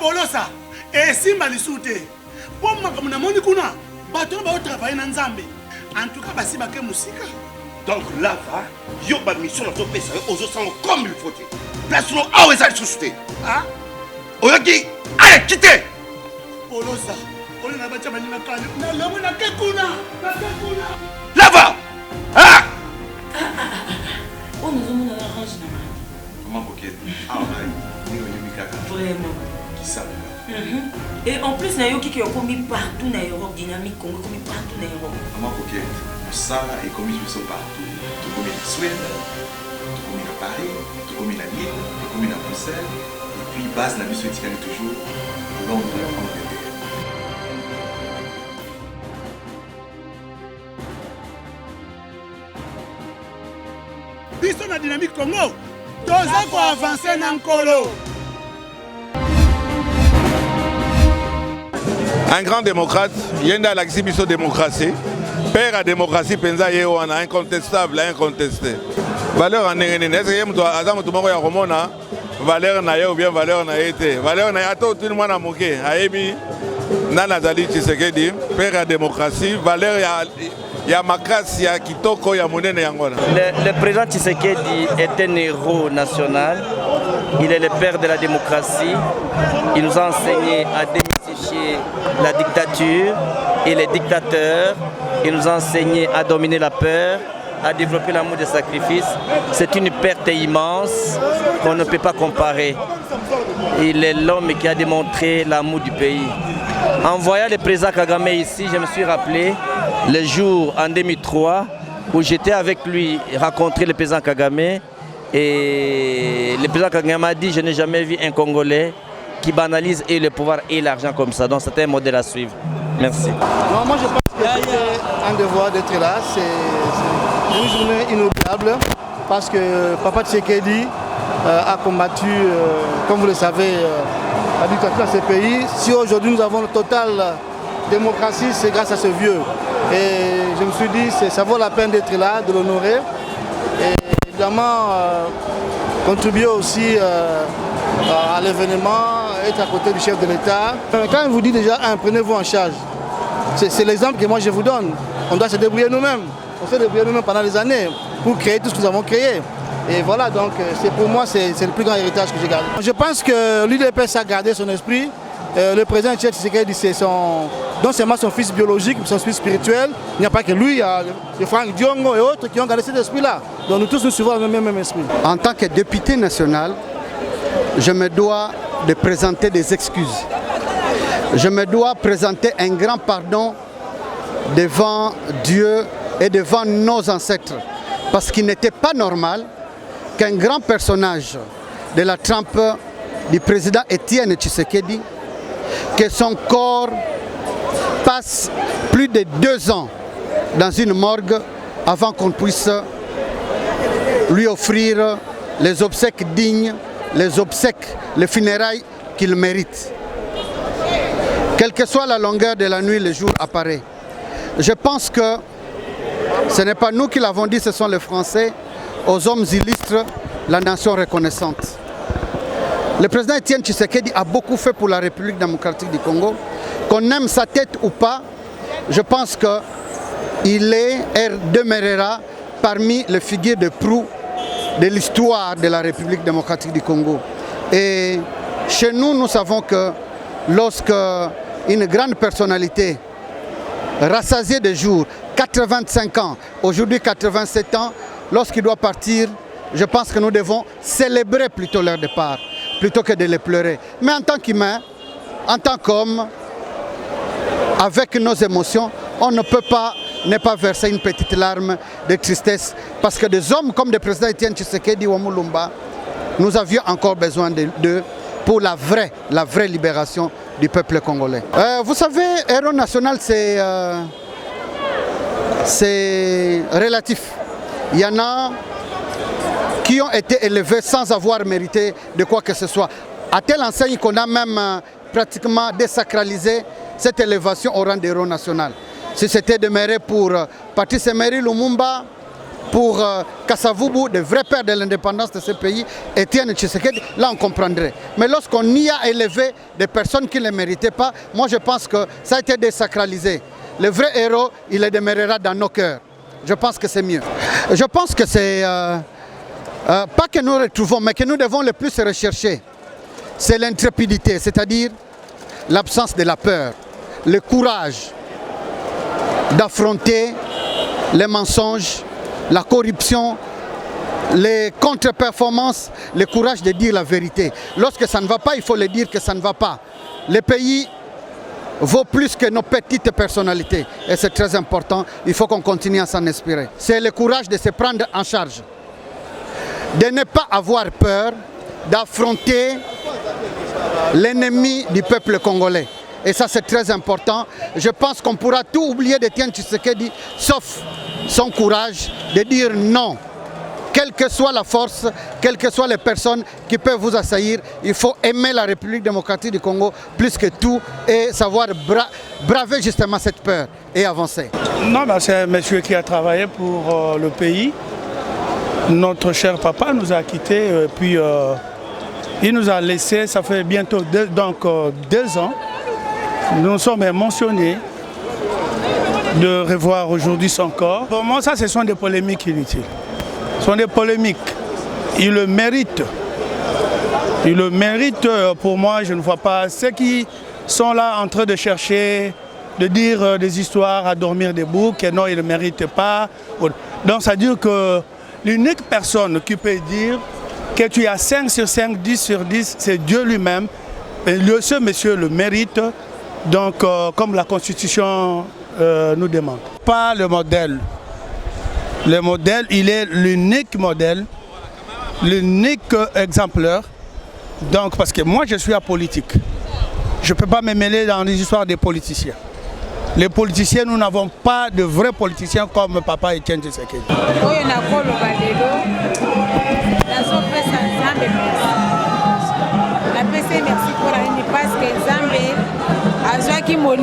Polosa, et Simba Lissoute. Pour moi, comme on a kuna, bateau va travailler dans Zambie. En tout cas, basi baké musique. Donc là, yo ba mission to pesa aux autres comme il faut. Place nous a ouais ça société. Ah? Oyoki, allez quitter. Polosa, on a battu na kali. Na lomo na kekuna. Là-bas. Ah! Oh, nous avons la range là. Comment coquette? Ah ouais. Ni au Yumikaka. Vraiment. Qui ça? Et en plus, na yoki qui est commis partout dans l'Europe, dynamique Congo commis partout dans l'Europe. Comment coquette? Ça est commis partout. Tout comme en Suède, tout comme à Paris, tout comme à Lille, tout comme à Bruxelles. Et puis base la mission est toujours Londres, Angleterre. Biso na dynamique Congo. Toza ko avancer na nkolo. Un grand démocrate, yenda l'exhibition démocratie. Père à démocratie, penza yewana incontestable, incontesté. Valeur en nérénine. Est-ce que yem toi azam tout ya romona valeur na yo ou bien valeur na été. Valeur na yato tout le monde a moqué. Ayebi nana zali Tshisekedi, père à démocratie, valeur ya makasi ya kitoko ya monene yangola. Le président Tshisekedi est un héros national. Il est le père de la démocratie. Il nous a enseigné à démystifier la dictature et les dictateurs. Il nous a enseigné à dominer la peur, à développer l'amour des sacrifices. C'est une perte immense qu'on ne peut pas comparer. Il est l'homme qui a démontré l'amour du pays. En voyant le président Kagame ici, je me suis rappelé le jour en 2003 où j'étais avec lui rencontrer le président Kagame. Et le président Kagame a dit: je n'ai jamais vu un Congolais qui banalise et le pouvoir et l'argent comme ça. Donc c'est un modèle à suivre. Merci. Non, moi je pense que c'est un devoir d'être là. C'est une journée inoubliable parce que Papa Tshisekedi a combattu, comme vous le savez, la dictature dans ces pays. Si aujourd'hui nous avons une totale démocratie, c'est grâce à ce vieux. Et je me suis dit, ça vaut la peine d'être là, de l'honorer. Et évidemment, contribuer aussi à l'événement, être à côté du chef de l'État. Quand il vous dit déjà, prenez-vous en charge, c'est l'exemple que moi je vous donne. On doit se débrouiller nous-mêmes. On s'est débrouillé nous-mêmes pendant des années pour créer tout ce que nous avons créé. Et voilà, donc pour moi, c'est le plus grand héritage que j'ai gardé. Je pense que l'UDPS a gardé son esprit. Le président Tshisekedi, c'est non seulement son fils biologique, mais son fils spirituel. Il n'y a pas que lui, il y a Franck Diongo et autres qui ont gardé cet esprit-là. Donc nous tous nous suivons le même esprit. En tant que député national, je me dois de présenter des excuses. Je me dois présenter un grand pardon devant Dieu et devant nos ancêtres. Parce qu'il n'était pas normal qu'un grand personnage de la trempe du président Étienne Tshisekedi, que son corps passe plus de 2 ans dans une morgue avant qu'on puisse lui offrir les obsèques dignes, les obsèques, les funérailles qu'il mérite. Quelle que soit la longueur de la nuit, le jour apparaît. Je pense que ce n'est pas nous qui l'avons dit, ce sont les Français, aux hommes illustres, la nation reconnaissante. Le président Étienne Tshisekedi a beaucoup fait pour la République démocratique du Congo. Qu'on aime sa tête ou pas, je pense qu'il est et demeurera parmi les figures de proue de l'histoire de la République démocratique du Congo. Et chez nous, nous savons que lorsque une grande personnalité rassasiée de jours, 85 ans, aujourd'hui 87 ans, lorsqu'il doit partir, je pense que nous devons célébrer plutôt leur départ, plutôt que de les pleurer. Mais en tant qu'humain, en tant qu'homme, avec nos émotions, on ne peut pas ne pas verser une petite larme de tristesse, parce que des hommes comme le président Étienne Tshisekedi ou Mulumba, nous avions encore besoin d'eux pour la vraie libération du peuple congolais. Vous savez, héros national, c'est relatif. Il y en a qui ont été élevés sans avoir mérité de quoi que ce soit. À telle enseigne qu'on a même pratiquement désacralisé cette élévation au rang d'héros national. Si c'était demeuré pour Patrice Emery Lumumba, pour Kasavubu, des vrais pères de l'indépendance de ce pays, Etienne Tshisekedi, là on comprendrait. Mais lorsqu'on y a élevé des personnes qui ne les méritaient pas, moi je pense que ça a été désacralisé. Le vrai héros, il le demeurera dans nos cœurs. Je pense que c'est mieux. Je pense que c'est pas que nous retrouvons, mais que nous devons le plus rechercher. C'est l'intrépidité, c'est-à-dire l'absence de la peur, le courage d'affronter les mensonges, la corruption, les contre-performances, le courage de dire la vérité. Lorsque ça ne va pas, il faut le dire que ça ne va pas. Le pays vaut plus que nos petites personnalités et c'est très important, il faut qu'on continue à s'en inspirer. C'est le courage de se prendre en charge, de ne pas avoir peur, d'affronter l'ennemi du peuple congolais. Et ça c'est très important. Je pense qu'on pourra tout oublier d'Etienne Tshisekedi, sauf son courage de dire non. Quelle que soit la force, quelles que soient les personnes qui peuvent vous assaillir, il faut aimer la République démocratique du Congo plus que tout et savoir braver justement cette peur et avancer. Non, c'est un monsieur qui a travaillé pour le pays. Notre cher papa nous a quittés, puis il nous a laissé, ça fait bientôt 2 ans. Nous sommes émotionnés de revoir aujourd'hui son corps. Pour moi, ça, ce sont des polémiques inutiles. Ce sont des polémiques. Il le mérite. Il le mérite. Pour moi, je ne vois pas ceux qui sont là en train de chercher, de dire des histoires à dormir des boucs, et non, il ne le mérite pas. Donc, ça veut dire que l'unique personne qui peut dire que tu as 5 sur 5, 10 sur 10, c'est Dieu lui-même. Et ce monsieur le mérite. Donc, comme la Constitution nous demande. Pas le modèle. Le modèle, il est l'unique modèle, l'unique exemplaire. Donc, parce que moi, je suis apolitique. Je ne peux pas me mêler dans les histoires des politiciens. Les politiciens, nous n'avons pas de vrais politiciens comme papa Etienne Tshisekedi. Merci pour la ligne parce que Zambé a joué qui m'a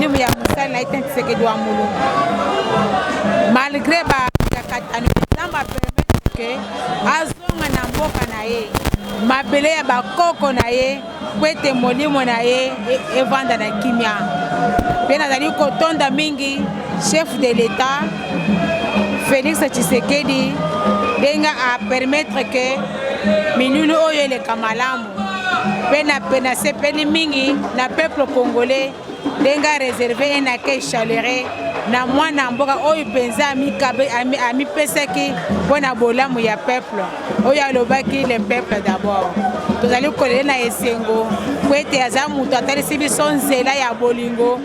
malgré Zamba permet que azonga na mboka na ye mabele ya bakoko na ye kwete molimo na ye evanda na kimia pe nazali kotonda mingi chef de l'État Félix Tshisekedi benga a permettre que minulu oyo eleka malamu pe na sepeli mingi na peuple congolais benga réservé un accueil chaleureux na mwana mboka oyo penza ami pesaki pona bolamu ya peuple oyo alobaki le peuple d'abord tozali kolela na esengo po ete aza mutu atalisi biso nzela ya bolingo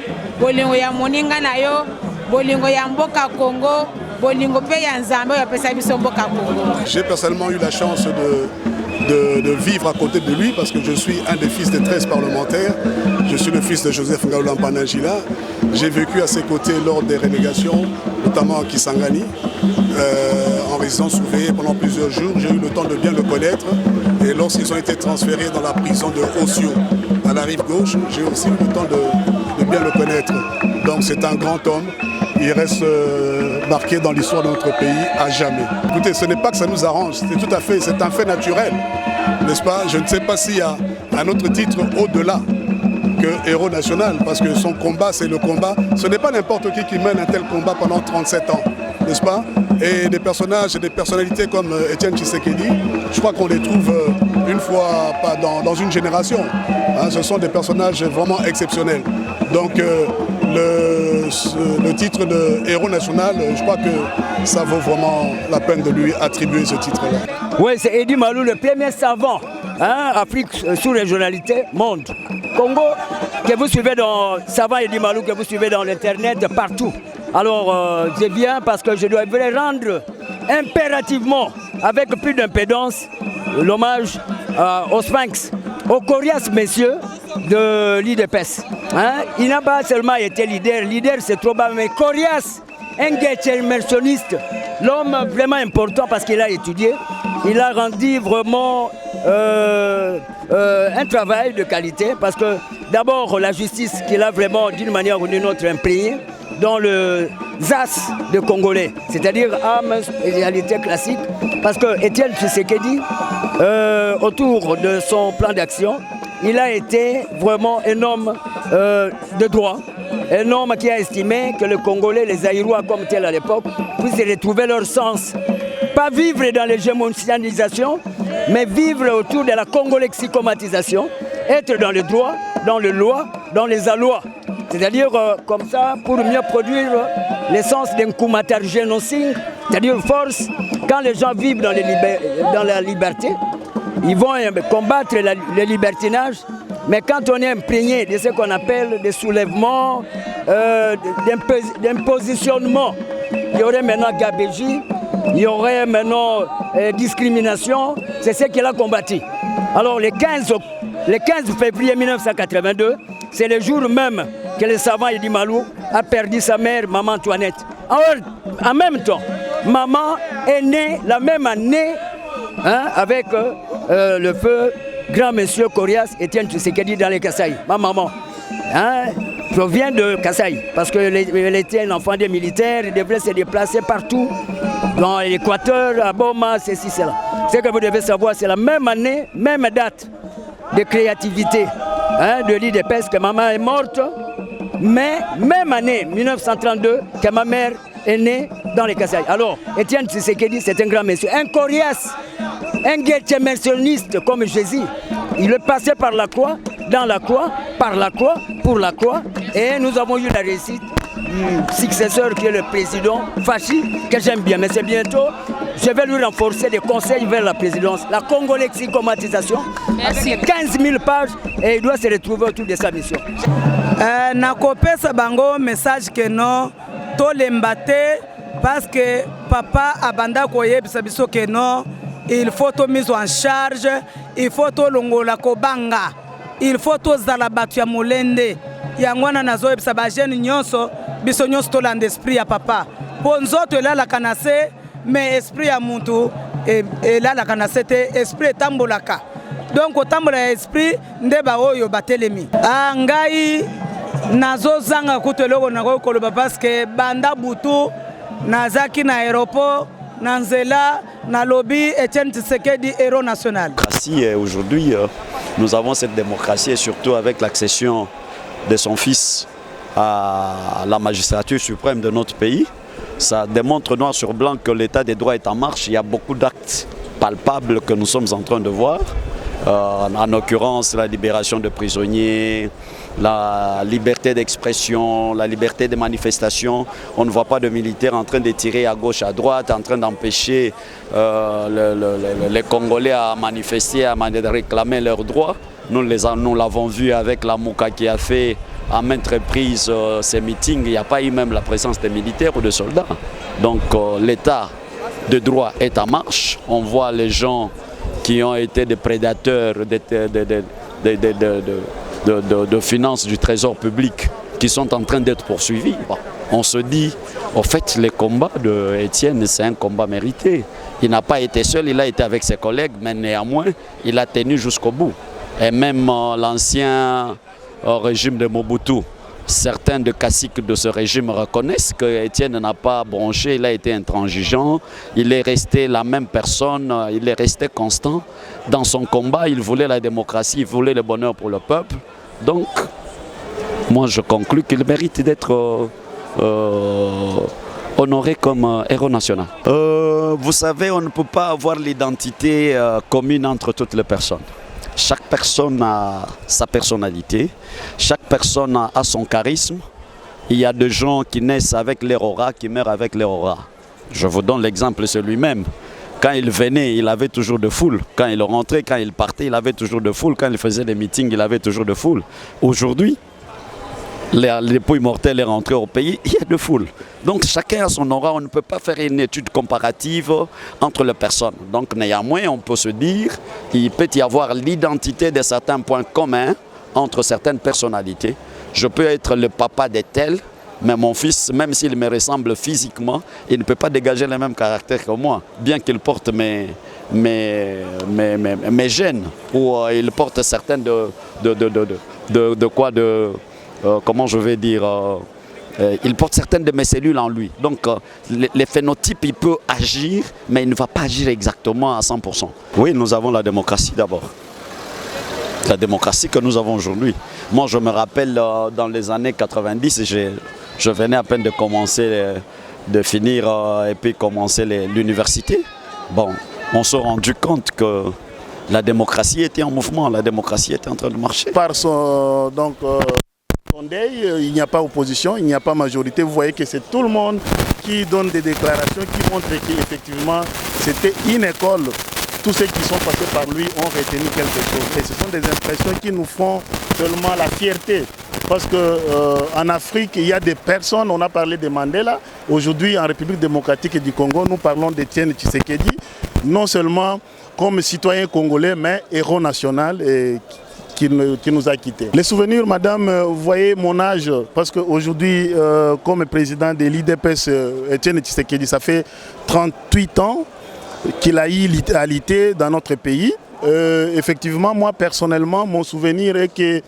ya moninga na yo bolingo ya mboka Congo bolingo pe ya nzambe oyo apesa biso mboka Congo. J'ai personnellement eu la chance de vivre à côté de lui parce que je suis un des fils de 13 parlementaires. Je suis le fils de Joseph Ngaoula Mpanangila. J'ai vécu à ses côtés lors des renégations, notamment à Kisangani, en résidence surveillée pendant plusieurs jours. J'ai eu le temps de bien le connaître. Et lorsqu'ils ont été transférés dans la prison de Osio, à la rive gauche, j'ai aussi eu le temps de bien le connaître. Donc c'est un grand homme. Il reste marqué dans l'histoire de notre pays à jamais. Écoutez, ce n'est pas que ça nous arrange, c'est un fait naturel, n'est-ce pas? Je ne sais pas s'il y a un autre titre au-delà que héros national, parce que son combat, c'est le combat. Ce n'est pas n'importe qui mène un tel combat pendant 37 ans, n'est-ce pas? Et des personnages et des personnalités comme Etienne Tshisekedi, je crois qu'on les trouve une fois, pas dans une génération. Hein, ce sont des personnages vraiment exceptionnels. Donc, le titre de héros national, je crois que ça vaut vraiment la peine de lui attribuer ce titre-là. Oui, c'est Edi Malou, le premier savant, hein, Afrique sous-régionalité, monde. Congo, que vous suivez dans savant Edi Malou, que vous suivez dans l'internet, partout. Alors, je viens parce que je dois rendre impérativement, avec plus d'impédance, l'hommage au Sphinx, aux coriaces messieurs de l'IDPS. Hein? Il n'a pas seulement été leader c'est trop bas, mais coriace, un guetchermersoniste, l'homme vraiment important parce qu'il a étudié, il a rendu vraiment un travail de qualité parce que d'abord la justice qu'il a vraiment d'une manière ou d'une autre imprégnée dans as de Congolais, c'est-à-dire âme et réalité classique, parce que Étienne Tshisekedi, autour de son plan d'action, il a été vraiment un homme de droit, un homme qui a estimé que les Congolais, les Aïrois comme tel à l'époque, puissent retrouver leur sens. Pas vivre dans l'hégémonisation, mais vivre autour de la congolexicomatisation, être dans le droit, dans le loi, dans les allois. C'est-à-dire comme ça, pour mieux produire l'essence d'un Koumatar génocide, c'est-à-dire force, quand les gens vivent dans la liberté, ils vont combattre le libertinage, mais quand on est imprégné de ce qu'on appelle des soulèvements, d'impositionnement, il y aurait maintenant gabégie, il y aurait maintenant discrimination, c'est ce qu'il a combattu. Alors le 15 février 1982, c'est le jour même que le savant Edi Malou a perdu sa mère, maman Antoinette. Alors, en même temps, maman est née la même année avec le feu grand monsieur Corias Étienne Tshisekedi dans les Kasaï. Ma maman provient de Kasaï parce qu'elle était un enfant des militaires, elle devait se déplacer partout dans l'Équateur, à Boma, ceci, cela. Ce que vous devez savoir, c'est la même année, même date de créativité de l'IDPS que maman est morte, mais même année, 1932, que ma mère est née dans les Kasaï. Alors, Étienne Tshisekedi, c'est un grand monsieur, un Corias, un guerre-mercionniste comme Jésus. Il est passé par la croix, dans la croix, par la croix, pour la croix, et nous avons eu la réussite du successeur qui est le président Fachi, que j'aime bien, mais c'est bientôt. Je vais lui renforcer des conseils vers la présidence. La congolexicomatisation, avec 15 000 pages, et il doit se retrouver autour de sa mission. Nakopesa bango message que non, tolembate parce que papa abanda koyebisa biso que non, il faut to mise en charge, il faut to longola kobanga, il faut to zala batu ya molende. Yangwana nazoyebisa ba jeune nyonso, biso nyonso to landa esprit ya papa. Ponzoto elala kanase, mais esprit ya muntu elala kanase te, esprit etambolaka. Donc otambola esprit ndeba oyo batelemi. Ngai nazozanga kuteloko nako koloba parce que banda butu nazaki na aéroport Nanzela Nalobi Étienne Tshisekedi héros national. Aujourd'hui, nous avons cette démocratie et surtout avec l'accession de son fils à la magistrature suprême de notre pays. Ça démontre noir sur blanc que l'état des droits est en marche. Il y a beaucoup d'actes palpables que nous sommes en train de voir. En l'occurrence, la libération de prisonniers, la liberté d'expression, la liberté de manifestation. On ne voit pas de militaires en train de tirer à gauche, à droite, en train d'empêcher les Congolais à manifester, à réclamer leurs droits. Nous l'avons vu avec la Mouka qui a fait à maintes reprises ces meetings. Il n'y a pas eu même la présence des militaires ou de soldats. Donc l'état de droit est en marche. On voit les gens qui ont été des prédateurs de finances du trésor public qui sont en train d'être poursuivis. On se dit, au fait, le combat d'Étienne, c'est un combat mérité. Il n'a pas été seul, il a été avec ses collègues, mais néanmoins, il a tenu jusqu'au bout. Et même l'ancien régime de Mobutu, certains de caciques de ce régime reconnaissent qu'Étienne n'a pas bronché, il a été intransigeant, il est resté la même personne, il est resté constant. Dans son combat, il voulait la démocratie, il voulait le bonheur pour le peuple. Donc, moi je conclus qu'il mérite d'être honoré comme héros national. Vous savez, on ne peut pas avoir l'identité commune entre toutes les personnes. Chaque personne a sa personnalité, chaque personne a son charisme. Il y a des gens qui naissent avec leur aura, qui meurent avec leur aura. Je vous donne l'exemple sur lui-même. Quand il venait, il avait toujours de foule. Quand il rentrait, quand il partait, il avait toujours de foule. Quand il faisait des meetings, il avait toujours de foule. Aujourd'hui, l'époux immortel est rentré au pays, il y a de foule. Donc chacun a son aura, on ne peut pas faire une étude comparative entre les personnes. Donc néanmoins, on peut se dire qu'il peut y avoir l'identité de certains points communs entre certaines personnalités. Je peux être le papa de tel, mais mon fils, même s'il me ressemble physiquement, il ne peut pas dégager le même caractère que moi, bien qu'il porte mes gènes, ou il porte certaines comment je vais dire, il porte certaines de mes cellules en lui. Donc les phénotypes, il peut agir, mais il ne va pas agir exactement à 100%. Oui, nous avons la démocratie d'abord. La démocratie que nous avons aujourd'hui. Moi, je me rappelle dans les années 90, je venais à peine de commencer, de finir et puis commencer l'université. Bon, on s'est rendu compte que la démocratie était en mouvement, la démocratie était en train de marcher. Par son deuil, il n'y a pas opposition, il n'y a pas majorité. Vous voyez que c'est tout le monde qui donne des déclarations qui montrent qu'effectivement c'était une école. Tous ceux qui sont passés par lui ont retenu quelque chose. Et ce sont des impressions qui nous font seulement la fierté. Parce qu'en Afrique, il y a des personnes, on a parlé de Mandela. Aujourd'hui, en République démocratique du Congo, nous parlons d'Étienne Tshisekedi, non seulement comme citoyen congolais, mais héros national et qui nous a quittés. Les souvenirs, madame, vous voyez mon âge, parce qu'aujourd'hui, comme président de l'IDPS, Étienne Tshisekedi, ça fait 38 ans qu'il a eu l'identité dans notre pays. Effectivement, moi personnellement, mon souvenir est que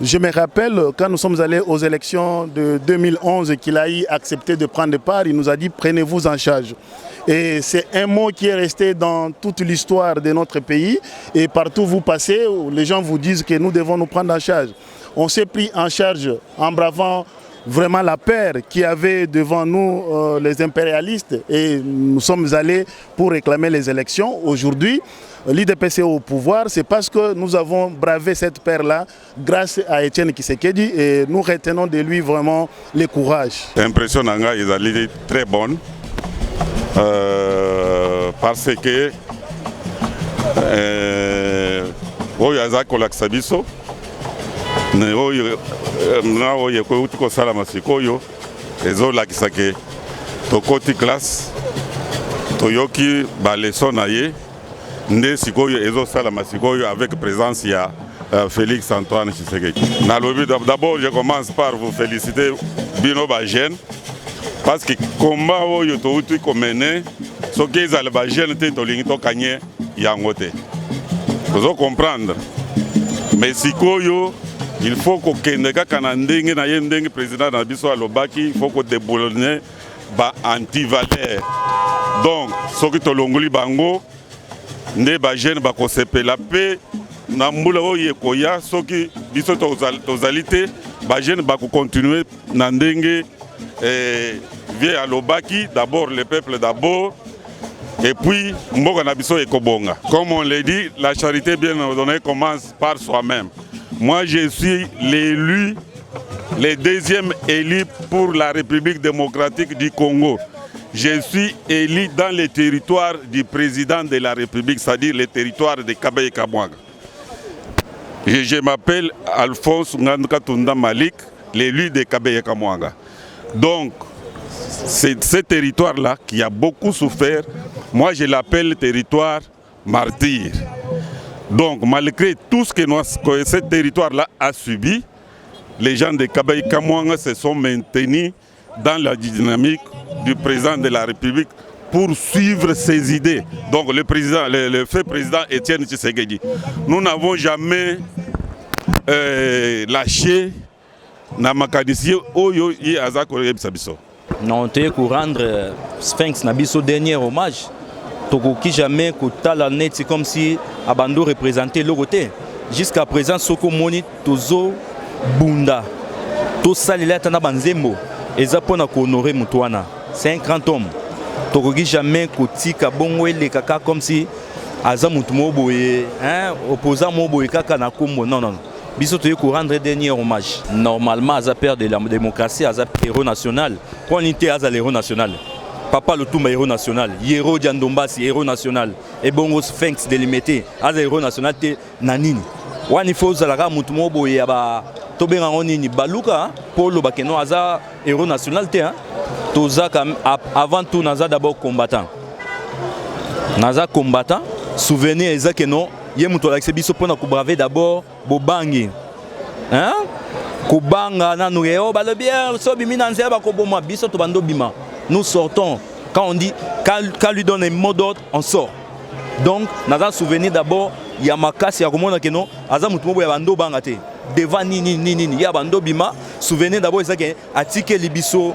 je me rappelle quand nous sommes allés aux élections de 2011 qu'il a accepté de prendre part, il nous a dit prenez-vous en charge. Et c'est un mot qui est resté dans toute l'histoire de notre pays et partout où vous passez, les gens vous disent que nous devons nous prendre en charge. On s'est pris en charge en bravant vraiment la peur qu'il y avait devant nous les impérialistes et nous sommes allés pour réclamer les élections. Aujourd'hui, l'IDPS est au pouvoir, c'est parce que nous avons bravé cette peur-là grâce à Étienne Tshisekedi et nous retenons de lui vraiment le courage. L'impression est très bonne parce que na oyo ekouti kosala masikoyo ezolakisa ke tokoti classe toyoki baleson na ye nde sikoyo ezosala masikoyo avec présence ya Félix Antoine Tshisekedi. D'abord je commence par vous féliciter bino ba jeune parce que combat oyo touti komene soki ezala ba jeune te tolingi tokanye yango te. Vous comprendre. Mais sikoyo il faut que le président il faut que déboulonner anti-valeur. Donc, ce qui est longoli bango, ne ba jeune ba ko sepela pe na mbula oye koya soki biso tozalité ba jeune ba ko continuer na ndenge vie à l'obaki d'abord le peuple d'abord et puis mboka na biso ekobonga. Comme on l'a dit, la charité bien ordonnée commence par soi-même. Moi, je suis l'élu, le deuxième élu pour la République démocratique du Congo. Je suis élu dans le territoire du président de la République, c'est-à-dire le territoire de Kabaye-Kamouaga. Je m'appelle Alphonse Ngandkatunda Malik, l'élu de Kabaye-Kamouaga. Donc, c'est ce territoire-là qui a beaucoup souffert. Moi, je l'appelle territoire martyr. Donc, malgré tout ce que ce territoire-là a subi, les gens de Kabaye-Kamouaga se sont maintenus dans la dynamique du président de la République pour suivre ses idées. Donc, le fait président Étienne Tshisekedi. Nous n'avons jamais lâché na makanisi oyo yi azako yebisabiso. Non, te ko rendre Sphinx na biso dernier hommage. Tokoki jamais kotala neti comme si abando représentait le côté. Jusqu'à présent soko moni tozo bunda. To salela tana banzembo eza pona ko honorer mutwana. C'est un grand homme. Tokoki jamais kotika bongo ele kaka comme si aza mutu moboye, opposant moboye kaka na kombo. Non non. Biso toye ko rendre dernier hommage. Normalement aza père de la démocratie, aza héros national. Quand on était aza héros national. Papa Lutumba héros national, Yero Diandombasi héros national, et Bongo Sphinx délimité, aza héros national te nanini. Wani faut zalaka mutumo boye aba tobenga onini baluka polo bakeno aza héros national te toza avant tout naza d'abord combattant. Naza combattant, souvenir ezakeno ye muto la biso pona ko braver d'abord bobangi. Kobanga nanu yo balobia so bimi na nzeba ko boma biso to bando bima. Nous sortons, quand on dit qu'à lui donner un mot d'ordre, on sort. Donc, nous avons souvenir d'abord, il y a ma casse, il y a comment on a Aza mutumo ya bando bangate. Devant ni ya bando bima, souvenez d'abord ezaki atikeli biso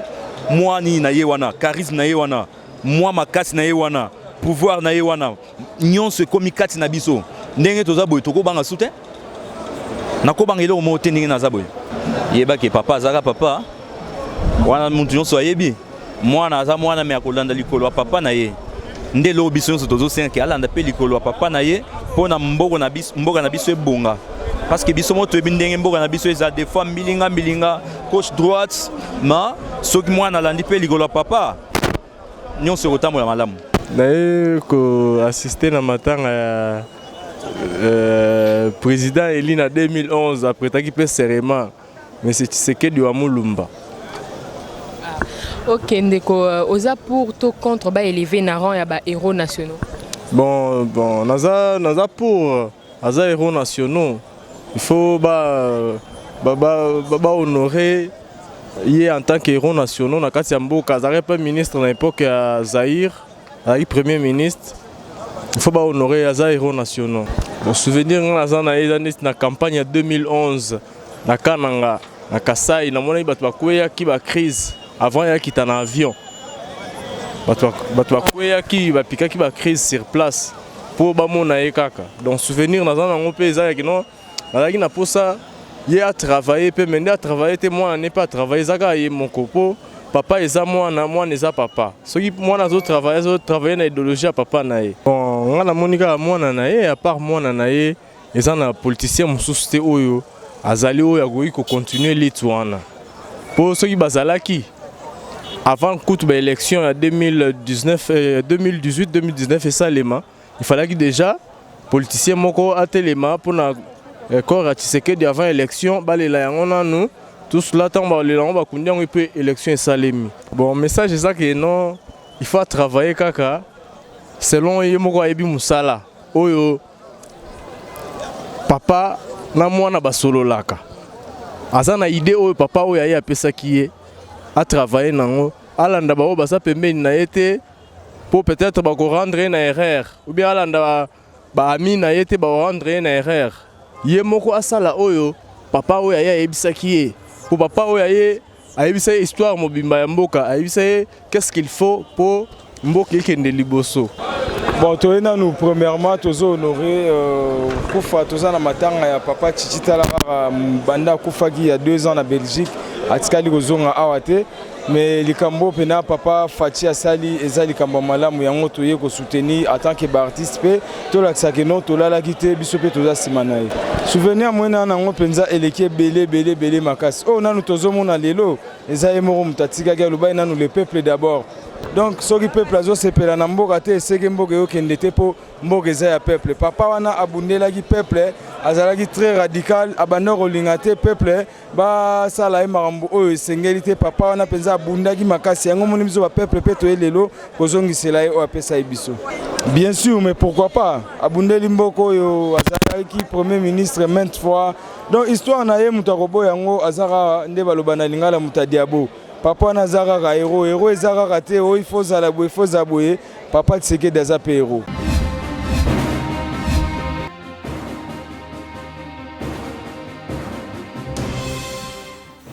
mwani na ye wana, charisme na ye wana, mwa makasi na ye wana, pouvoir na ye wana, nyonso ekomi kati na biso. Ndenge toza boye tokobanga su te. Nakobanga eloko moko te ndenge naza boye. Yebaki papa azaka papa. Wana mutu nyonso ayebi. Mwana aza mwana me akolanda likolo ya papa na ye. Nde lo biso nyonso tozosenga alanda pe likolo ya papa na ye mpona mboka na biso ebonga. Parce que biso moto ebi ndenge mboka na biso eza des fois milinga gauche droite ma soki mwana alandi pe likolo ya papa nyonso ekotambola malamu. Naye ko assister na matanga ya président élu en 2011 après qu'il peut serment mais c'est Tshisekedi wa Mulumba. Ok, ndeko oza pour tout contre ba élever na rang ya ba héros nationaux. Bon naza pour aza héros nationaux. Il faut honorer yé en tant que héros nationaux na kati ya mboka azare pas ministre na époque ya Zaïre, ari premier ministre. Il faut honorer aza héros nationaux. Mon souvenir naza na na campagne ya 2011 na Kananga na Kasai na mona bato bakuya ki ba crise. Avant, il y a qui en avion. Il y a qui crise sur place pour les kaka. Donc, souvenir, dans un pays, il y a pour ça, il y a travaillé, mais il y a travaillé, moi, je n'ai pas travaillé, il y a mon copain, papa, il y a moi, il y a papa. Ceux qui moi, je travaille dans l'idéologie à papa. Bon, on a Monica, moi, à part moi, il y a un politicien, mon souci, Azali, il faut continuer l'Itouana. Pour ceux qui bazalaki. Avant l'élection en 2018-2019 et ça, il fallait que déjà, les politiciens moko atelema pour na corps à Tshisekedi avant l'élection, tout cela tant on peut élection et salemi. Bon, message est ça que non, il faut travailler kaka selon yemoko ebi musala. Oyo papa na mwana basolo laka. Azana idée oyo papa oyo ya pesa kié. À travailler nango alanda ba basa pembeni na yete pour peut-être ba rendre une erreur ou bien alanda ba ami na yete ba rendre une erreur ye moko asala oyo papa oyo ya ebisaki ye pour papa oyo ye ayebisa histoire mobimba ya mboka ayebisa qu'est-ce qu'il faut pour mboka ekende liboso. Bon, nous premièrement tozo honoré Koufa toza na matanga ya papa Chichitala banda Koufa qui il y a 2 ans en Belgique. Atikali kozonga awate mais likambo pena papa Fati asali eza likambo malamu yango toye ko soutenir en tant que artiste pe to la sakeno to la kité biso pe toza simanaye souvenir mwena nango penza eleki belé makasi oh nanu tozomona lelo eza emoro mutatika ga lubai nanu le peuple d'abord. Donc soki peuple azo sepela na mboka te seke mboka yo kende te po mboka eza ya peuple papa wana abundela ki peuple azalaki très radical abanda kolinga te peuple ba sala makambo oyo esengeli te papa wana penza abundaki makasi yango moni biso ba peuple pe to elelo kozongisela ye o apesa biso. Bien sûr, mais pourquoi pas abundeli mboka oyo azalaki premier ministre maintes fois. Donc histoire na ye mutakobo yango azara nde balobana lingala mutadiabo. Papa Nazara héros ezara raté il faut zalabo il faut zaboyer papa Tshisekedi des héros.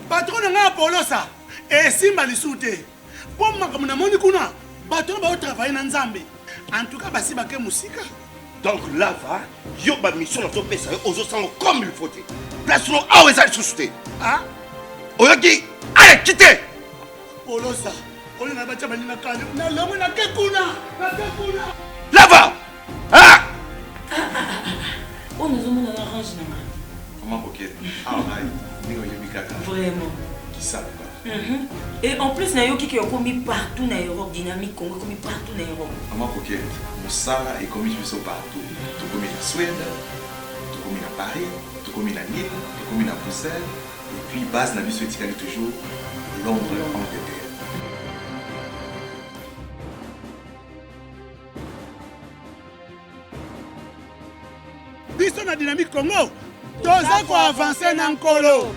Patron nga Polosa et simba lisute. Pour makamuna moni kuna bato ba travailler na Nzambe. En tout cas basi bake musika. Donc là va yo ba mission na to pesa aux sango comme il faut. Place no awe za susute. Ah? Oyoki allez quitter. Polosa, on a battu na kanya. Na lomo na kekuna. Là-bas. Ah! On nous a arrangé na. Comment coquette? Ah ouais. Vraiment. Qui ça? Et en plus, Nayo qui est commis partout dans l'Europe, dynamique Congo commis partout dans l'Europe. Comment coquette? Moussala est commis partout. Tout commis en Suède, tout commis à Paris, tout commis à Lille, tout commis à Bruxelles. Et puis base na biso etikali toujours Londres, Angleterre. Biso na dynamique Congo, toza ko avancer na nkolo.